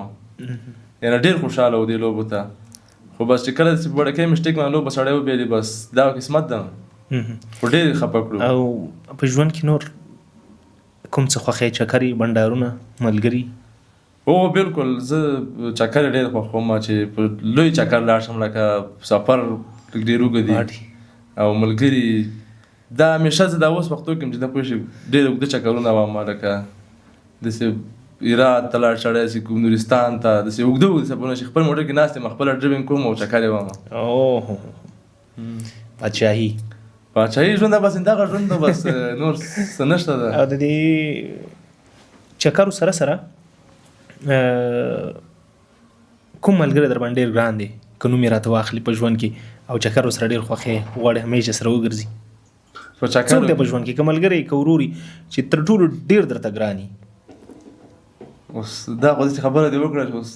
یعنې ډېر خوشحاله و دې لوبو ته خو بس چې کله وړکۍ مسټیک باندې لوبه سړی وبیلې بس دا قسمت ده خو ډېر خفه کړو. او په ژوند کې نور کوم څه خوښوې چکرې بنډارونه ملګري؟ او بالکل زه چکر ډېر خوښوم چې په لوی چکر لاړ شم لکه سفر ډېر اوږد دي او ملګري دا همیشه زه دا اوس وختو کې چې دا پوه شي ډېر اوږده چکرونه وم لکه داسې هرات ته لاړ سړی شي نورستان ته داسې اوږده اوږده سفرونه چې خپل موټر کې ناست یم خپله ډریوینګ کوم او چکر یې وم. اوه پاچاهي ژوند ده بس دغه ژوند ده بس نور څه نشته ده. او د دې چکرو سره سره کوم ملګری در باندې ډېر ګران دی که نوم یې راته واخلي په ژوند کې او چکرو سره ډېر خوښې غواړي همیشه سره وګرځي؟ څوک دی په ژوند کې که ملګری که وروري چې تر ټولو ډېر درته ګران وي؟ اوس دا خو داسې خبره دې وکړه چې اوس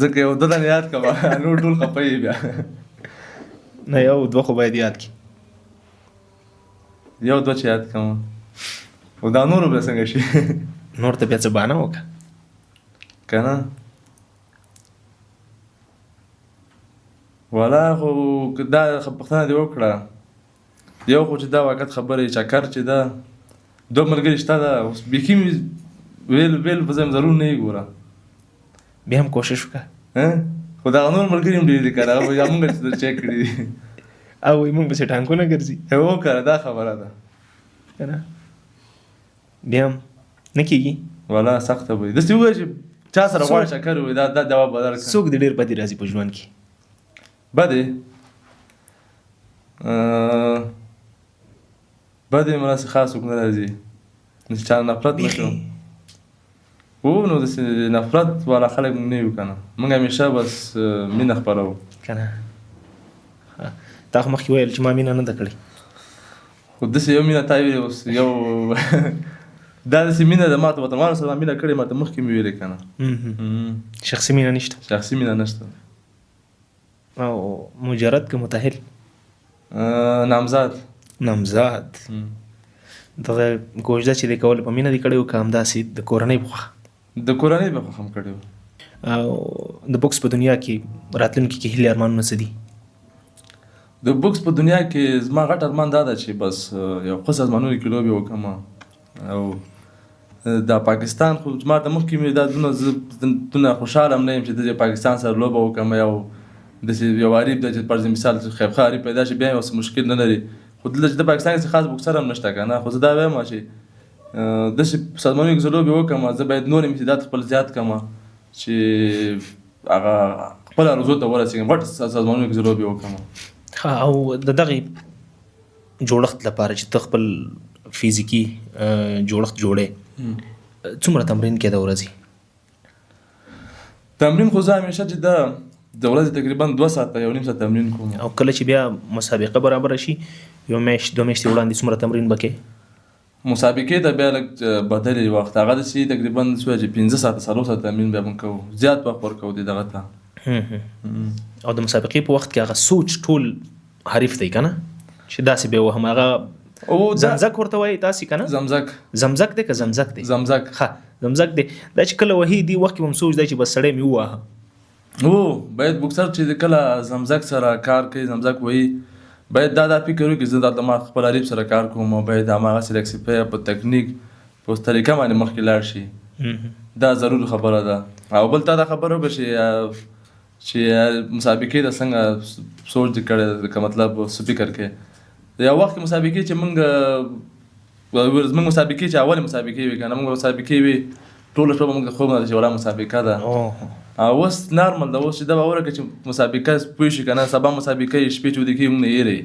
ځکه یو دوه دانې یاد کړه نور ټول خفه یې بیا نه یو دوه خو باید یاد کړي یو دوه چې یاد کړم او دا نورو بیا څنګه شي نور ته بیا څه بهانه وکړه که نه والا خو دا پوښتنه دې وکړه یو خو چې دا واقعیت خبره چکر چې دا دوه ملګري شته ده اوس بیخي ویل په ځای ضرور نه یې ګوره بیا هم کوشش وکړه خو دغه نور ملګري هم ډېر دي که نه هغه بیا موږ چې چیک کړي دي او وایي موږ پسې ټانکونه ګرځي هو که دا خبره ده که نه بیا هم نه کېږي والا سخته به وي داسې ووایه چې چا سره غواړي چکر ووایي دا جواب به درکړم. څوک دې ډېر بدې راځي په ژوند کې؟ بدې مې راسې خاص څوک نه راځي چې چا نفرت نه کوم او نو داسې نفرت والا خلک موږ نه یو که نه موږ همیشه بس مینه خپروو که نه تا خو مخکې ویل چې ما مینه نه ده کړې خو داسې یو مینه تا ویلې اوس یو دا داسې مینه ده ما ته وطنوالو سره مینه کړې ما ته مخکې مې ویلې که نه شخصي مینه نشته؟ شخصي مینه نشته. او مجرد که متأهل؟ نامزاد دغه کوژده چې دې کول په مینه دې کړی و که همداسې د کورنۍ په خوښه؟ د کورنۍ په خوښه هم کړی و. او د بوکس په دنیا کې راتلونکي کې هیلې ارمانونه څه دي؟ د بوکس په دنیا کې زما غټ ارمان دا ده چې بس یو ښه سازمانونو کې لوبې وکړم او دا پاکستان خو ما ته مخکې مې دا دونه خوشحاله هم نه یم چې د پاکستان سره لوبه وکړم یو داسې یو عریب ده چې فرض مثال خیب ښه عریب پیدا شي بیا یې مشکل نه لري خو دلته چې د پاکستان کې خاص بوکسر هم نشته که نه خو زه دا وایم چې داسې سازمانونو کې زه لوبې وکړم زه باید نور امتداد خپل زیات کړم چې هغه خپل ارزو ته ورسېږم غټ سازمانونو کې زه لوبې وکړم. او د دغې جوړښت لپاره چې ته خپل فزیکي جوړښت جوړې څومره تمرین کې د ورځې؟ تمرین خو زه همیشه چې د ورځې تقریبا 2 ساعته 1.5 ساعت تمرین کوم. او کله چې بیا مسابقه برابره شي یو میاشت 2 میاشتې وړاندې څومره تمرین به کوې؟ مسابقې ته بیا لږ بدل وخت هغه داسې تقریبا چې 15 ساعته 4 ساعته تمرین بیا موږ کوو زیات وخت ورکوو دې دغه ته. او د مسابقې په وخت کې هغه سوچ ټول حریف دی که نه چې داسې به وهم هغه زمزک ورته وایي تاسې که نه زمزک دی که زمزک دی؟ زمزک زمزک دی. دا چې کله وهي دی وخت کې هم سوچ دی چې بس سړی مې وواهه باید بوکسر چې کله زمزک سره کار کوي زمزک وایي باید دا فکر وکړي چې زه د خپل حریف سره کار کوم او باید هماغسې لږ سپی په تکنیک په طریقه باندې مخکې لاړ شي دا ضرور خبره ده. او بل تا دا خبره وکړه چې مسابقې د څنګه سوچ دې کړی که مطلب څه فکر کوې یو وخت کې مسابقې چې موږ مسابقې چې اولې مسابقې وي که نه موږ مسابقې وي ټوله شپه به موږ د خوب نه چې وړه مسابقه ده اوس نارمل ده اوس چې دا به وره کړه چې مسابقه پوه شي که نه سبا مسابقه یې شپې چې ودې کوي موږ نه هېروي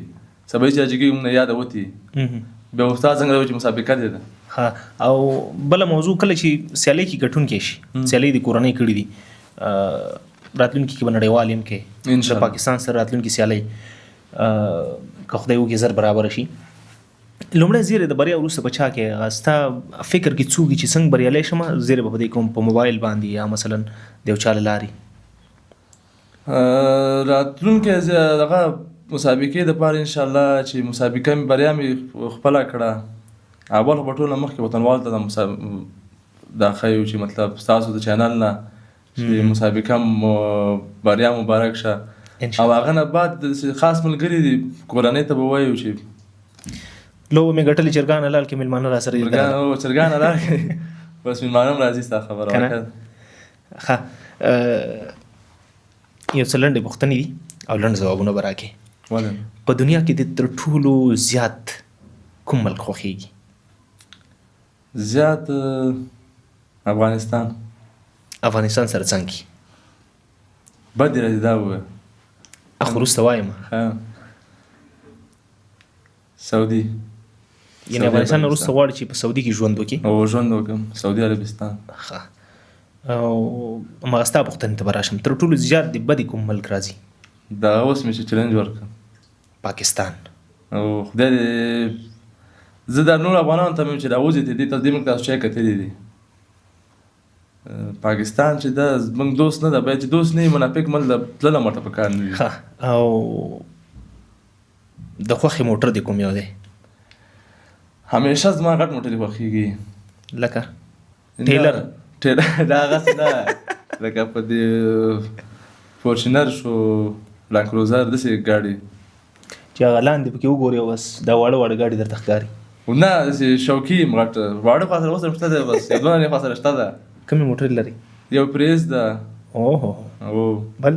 سبا چې اجي کوي موږ نه یاده وتي بیا استاد څنګه ده چې مسابقه دې ده. او بله موضوع کله چې سیالۍ کې ګټونکی شي سیالۍ د کورنۍ کړي دي راتلونکي کې به نړیوال یم کې انشاءالله. د پاکستان سره راتلونکي سیالۍ که خدای وکړي زر برابره شي. لومړی زیری د بریا وروسته په چا کې ستا فکر کې څوک چې څنګه بریالی شم زیری به په دې کوم په موبایل باندې یا مثلا د یو چا له لارې راتلونکي دغه مسابقې دپاره انشاءالله چې مسابقه مې بریا مې خپله کړه اول خو به ټوله مخکې وطنوالو ته دا ښیو چې مطلب ستاسو د چینل نه چې مسابقه بریا مبارک شه او هغه نه بعد خاص ملګري دي کورنۍ ته به وایو چې لوبه مې ګټلې چرګان حلال کې مېلمانه را سره چرګان حلال کې بس مېلمانه هم راځي ستا خبره ښه یو څه لنډې پوښتنې دي او لنډ ځوابونه به راکړې. په دنیا کې د تر ټولو زیات کوم ملک خوښېږي؟ زیات افغانستان. افغانستان سره څنګه بد دې راځي دا ووایه اخ وروسته وایم سعودي یعنې افغانستان نه وروسته غواړي چې په سعودي کې ژوند وکړي او ژوند وکړم سعودي عربستان. ښه او هماغه ستا پوښتنې ته به راشم تر ټولو زیات د بدې کوم ملک راځي؟ دا اوس مې چې چلنج ورکړم پاکستان. او خدای دې زه دا نور افغانانو ته مې چې راوځي دې ته دې موږ تاسو چای کتلي دي پاکستان چې دا زموږ دوست نه ده باید چې دوست نه وي منافق مل تلله ماته په کار نه وي. او د خوښې موټر دې کوم یو دی؟ همیشه زما غټ موټر دې خوښېږي لکه ټیلر دا هغسې نه لکه په دې فورچونر شو لانکروزر داسې ګاډي چې هغه لاندې پکې وګورې او بس دا واړه واړه ګاډي درته ښکاري. نه داسې شوقي یم غټ واړه خوا سره اوس هم شته دی بس یو دوه نې خوا سره شته ده. کومې موټر لري؟ یو پریز ده اوهو او بل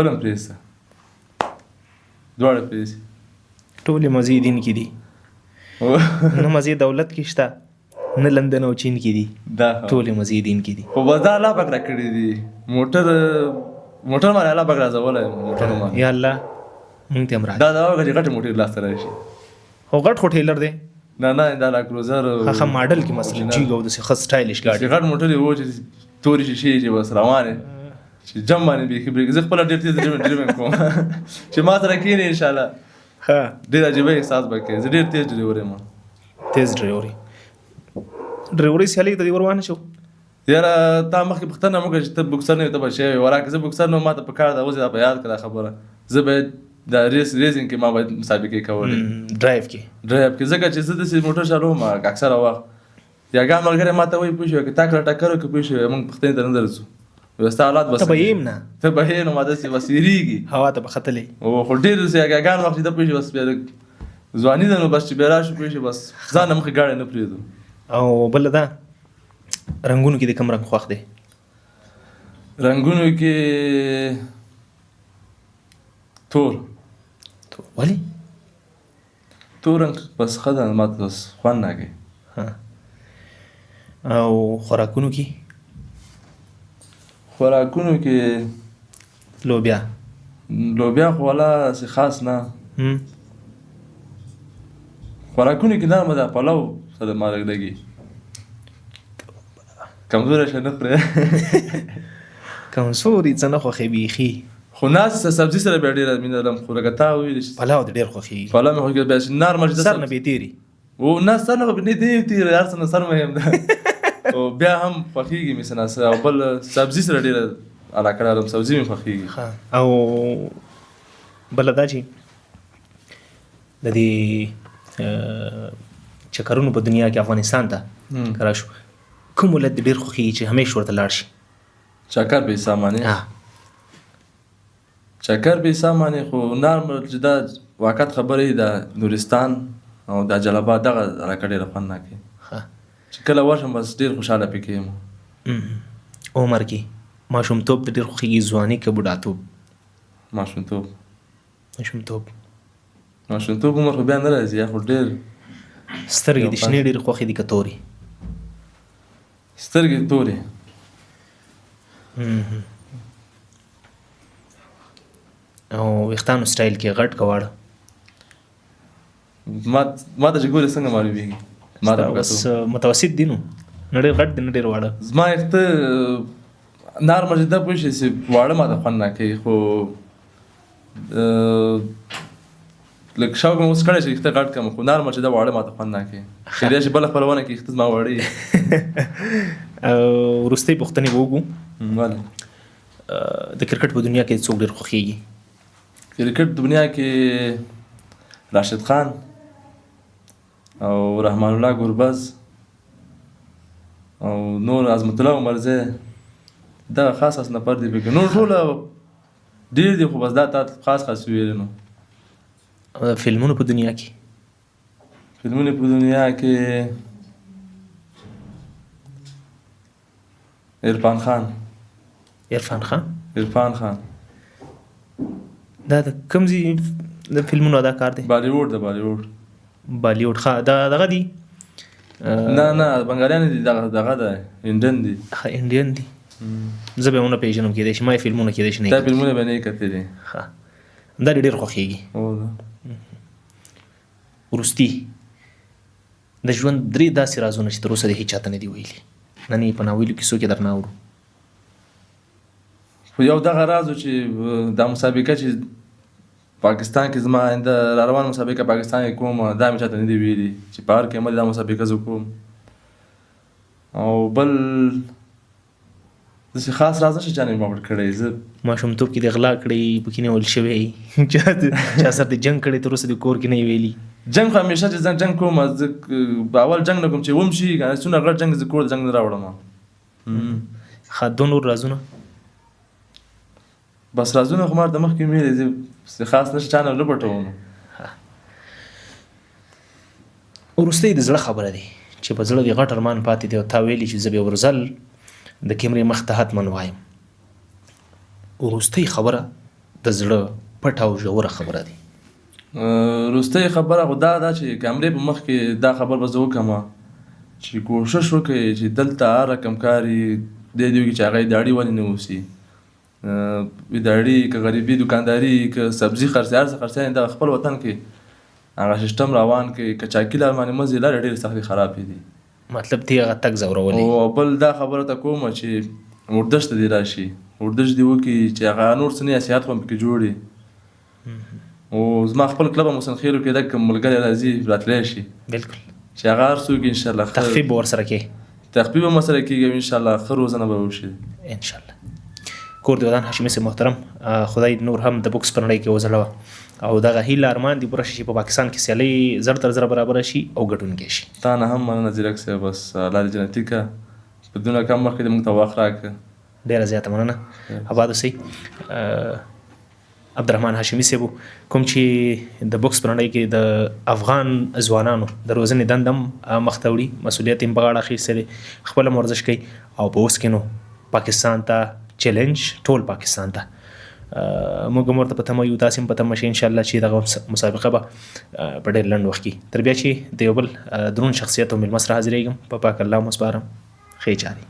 هم پریز ده دواړه پریز ټولې مزې دین کې دي نه مزې دولت کې شته نه لندن او چین کې دي ټولې مزې دین کې دي. خو بس دا الله پاک راکړي دي موټر باندې الله پاک راځولی موټر باندې یا الله مونږ ته هم راځي دا وکړه چې غټ موټر لاسته راشي. خو غټ خو ټیلر دی نه دا لانکروزر هغه ماډل کې مثلا جیګ او داسې ښه سټایلش ګاډي غټ موټر یې و چې تورې شیشې چې بس روانې چې جم باندې بیخي بریک زه خپله ډېر تېز ډریون کوم چې ما سره کښېنې انشاءالله ډېر عجیبه احساس به کوې زه ډېر تېز ډریور یم. تېز ډریورۍ سیالۍ ته دې ور وانه شو؟ یاره تا مخکې پوښتنه مه کړه چې ته بوکسر نه یې ته به شی وې وراکه زه بوکسر نه وم ما ته په کار ده اوس یې دا په یاد کړه دا خبره زه باید دا ریسینګ کې ما باید مسابقې کولې ډرایو کې ځکه چې زه داسې موټر چلوم اکثره وخت یاګان ملګری ما ته وایي پوه شوې که تا کړه ټکر وکړې پوه شوې موږ پوښتنې ته نه درځو ستا حالات بس ته به یم نه ته به یې نو ما داسې بس ویرېږي هوا ته به ختلې خو ډېر داسې یاګان وخت چې ته پوه شوې بس بیا ځواني ده نو بس چې بیا راشو پوه شوې بس ځان نه مخکې ګاډی نه پرېږدو. او بله دا رنګونو کې د کوم رنګ خوښ دی؟ رنګونو کې تور. ولې؟ تور رنګ بس ښه ده ما ته بس خوند نه کوي. او خوراکونو کې؟ خوراکونو کې لوبیا خو والا هسې خاص نه خوراکونو کې نرمه ده پلو سره ما لږ کمزوری شه نه خورې کمزوري څه نه خوښوي بیخي خو ناست سبزي سره بیا ډېره مینه لرم خو لکه تا وویلې چې پلاو دې ډېر خوښېږي پلاو مې خوښېږي بیا چې نرمه سر نه بېتېري نه سر نه به نه دی تېری هر څه نه سر مهم ده او بیا هم خوښېږي مې څه ناڅه او بل سبزي سره ډېره علاقه لرم سبزي مې خوښېږي. او بله دا چې د دې چکرونو په دنیا کې افغانستان ته که راشو کوم ولایت دې ډېر خوښېږي چې همیش ورته لاړ شي؟ چکر به سامانه چکر به سامانه خو نارمل چې دا واقعیت خبرې د نورستان او د جلال دغه علاقه ډېره خوند نه کوي چې کله ورشم بس ډېر خوشحاله پکې یم. عمر کې ماشومتوب ته ډېر خوښېږي ځواني که بوډاتوب؟ ماشومتوب عمر خو بیا نه راځي خو ډېر سترګې د شنې ډېرې خوښې دي که تورې؟ سترګې تورې. او ویښتانو سټایل کې غټ که واړه؟ ما ته چې ګورې څنګه معلومېږي بس متوسط دي نو نه ډېر غټ دي نه ډېر واړه؟ زما ویښته نارمل چې دا پوه شي چې واړه ماته خوند نه کوي خو لږ شوق مې اوس کړی چې یخته غټ کړم خو نارمل چې دا واړه ماته خوند نه کوي کېدای شي بله خپلونه کې یخته زما واړه وي. وروستۍ پوښتنې به وکړو. ولې د کرکټ په دنیا کې څوک ډېر خوښېږي؟ کرکټ دنیا کې راشد خان او رحمان الله ګربز او نور عظمت الله عمرزی دا خاص نفر دی پکې. نور ټوله ډېر دي خو بس دا تا خاص ویلي نو. فلمونو په دنیا کې عرفان خان دا د کوم ځای د فلمونو اداکار دی؟ بالیوډ ښه دا دغه دی؟ نه بنګالیان دي دغه ده انډین دي. زه به ونه پېژنم کېدای شي ما یې فلمونه کېدای شي نه دا فلمونه به نه یې کتلي. ښه دا ډېر خوښېږي. وروستي د ژوند 3 داسې رازونه چې تر اوسه د هېچا ته نه دي ویلي نن یې په ناویلو کیسو کې درنه اورو. خو یو دغه راز و چې دا مسابقه چې پاکستان کې زما آینده را روان مسابقه پاکستان کې کوم دا مې چاته نه دي ویلي چې په هر قیمت دا مسابقه زه کوم. او بل داسې خاص راز نشته چا نه مې کړی. زه ماشومتوب کې د غلا کړی پکې نیول شوی چا سره د جنګ کړی تر اوسه د کور کې نه یې ویلي؟ جنګ خو همیشه چې جنګ کوم زه اول جنګ نه کوم چې وم شي که څومره غټ جنګ زه کور د جنګ نه راوړم. ښه دو نور رازونه بس رازونه خو ما د مخکې ویلي دي خاص نشته چا نه نه پټوم. وروستۍ د زړه خبره دی چې په زړه دې غټ ارمان پاتې دی او تا ویلي چې زه به یو ورځل د کیمرې مخ ته حتمن وایم. وروستۍ خبره د زړه پټه او ژوره خبره دی. وروستۍ خبره خو دا ده چې کیمرې په مخ کې دا خبر به زه وکړم چې کوشش وکړئ چې دلته هر رقم کاري دې وکړي چې هغه یې داړي ولې نه اوسي. داړي که غریبي دوکانداري که سبزي خرڅي هر څه خرڅي دا خپل وطن کې هغه سیستم روان کې کچاکي لار باندې مزې لارې ډېرې سختې خرابې دي. مطلب تی هغه تک زورولې. او بل دا خبره ته کوم چې اردش ته دې راشي اردش دې وکړي چې هغه نور څه نه سیاحت خو پکې جوړي. او زما خپل کلب حسن خیلو کې دا کوم ملګری راځي راتلی شي بالکل چې هغه هر څوک انشاءالله تخفیف به ورسره کوي کېږي انشاءالله ښه روزنه به وشي انشاءالله. کور دې ودان هاشمي صاحب محترم خدای نور هم د بوکس په نړۍ کې وځلوه او دغه هیله ارمان دې پوره شي چې په پاکستان کې سیالۍ زر تر زره برابره شي او ګټونکی شي. تا نه هم مننه ځیرک صاحب بس الله دې جنتي کړه په دونه کم مخکې دې موږ ته وخت راکړه ډېره زیاته مننه. آباد اوسئ. عبدالرحمن هاشمي صاحب کوم چې د بوکس په نړۍ کې د افغان ځوانانو د روزنې دنده هم مخته وړي مسؤلیت یې په غاړه اخیستی دی خپله هم ورزش کوي او په اوس کې نو پاکستان ته چیلنج ټول پاکستان ته موږ هم ورته په تمه یو تاسې هم په تمه شئ انشاءالله چې دغه مسابقه به په ډېر لنډ وخت کې تر بیا چې د یو بل دروند شخصیت او مېلمه سره حاضرېږم په پاک الله مو سپارم ښې چارې.